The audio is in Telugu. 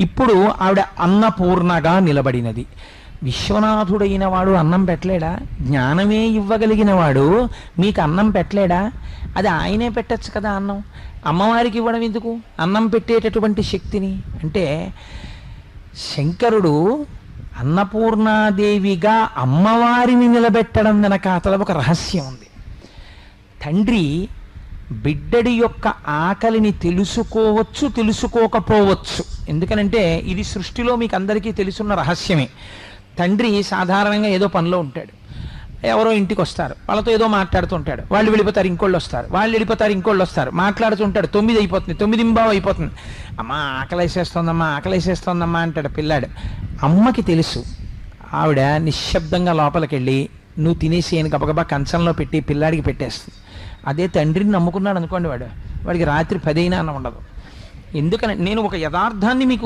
ఇప్పుడు ఆవిడ అన్నపూర్ణగా నిలబడినది. విశ్వనాథుడైన వాడు అన్నం పెట్టలేడా? జ్ఞానమే ఇవ్వగలిగిన వాడు మీకు అన్నం పెట్టలేడా? అది ఆయనే పెట్టచ్చు కదా అన్నం. అమ్మవారికి ఇవ్వడం ఎందుకు అన్నం పెట్టేటటువంటి శక్తిని? అంటే శంకరుడు అన్నపూర్ణాదేవిగా అమ్మవారిని నిలబెట్టడం వెనకాతల ఒక రహస్యం ఉంది. తండ్రి బిడ్డడి యొక్క ఆకలిని తెలుసుకోవచ్చు, తెలుసుకోకపోవచ్చు. ఎందుకనంటే ఇది సృష్టిలో మీకు అందరికీ తెలుసున్న రహస్యమే. తండ్రి సాధారణంగా ఏదో పనిలో ఉంటాడు, ఎవరో ఇంటికి వస్తారు, వాళ్ళతో ఏదో మాట్లాడుతుంటాడు, వాళ్ళు వెళ్ళిపోతారు, ఇంకోళ్ళు వస్తారు, వాళ్ళు వెళ్ళిపోతారు, ఇంకోళ్ళు వస్తారు, మాట్లాడుతుంటాడు. 9 అయిపోతుంది, 9:15 అయిపోతుంది. అమ్మా ఆకలేసేస్తోందమ్మా, ఆకలేసేస్తోందమ్మా అంటాడు పిల్లాడు. అమ్మకి తెలుసు. ఆవిడ నిశ్శబ్దంగా లోపలికి వెళ్ళి నువ్వు తినేసి అని గబగబా కంచంలో పెట్టి పిల్లాడికి పెట్టేస్తుంది. అదే తండ్రిని నమ్ముకున్నాడు అనుకోండి, వాడికి రాత్రి 10 అయినా అన్నం ఉండదు. ఎందుకని నేను ఒక యథార్థాన్ని మీకు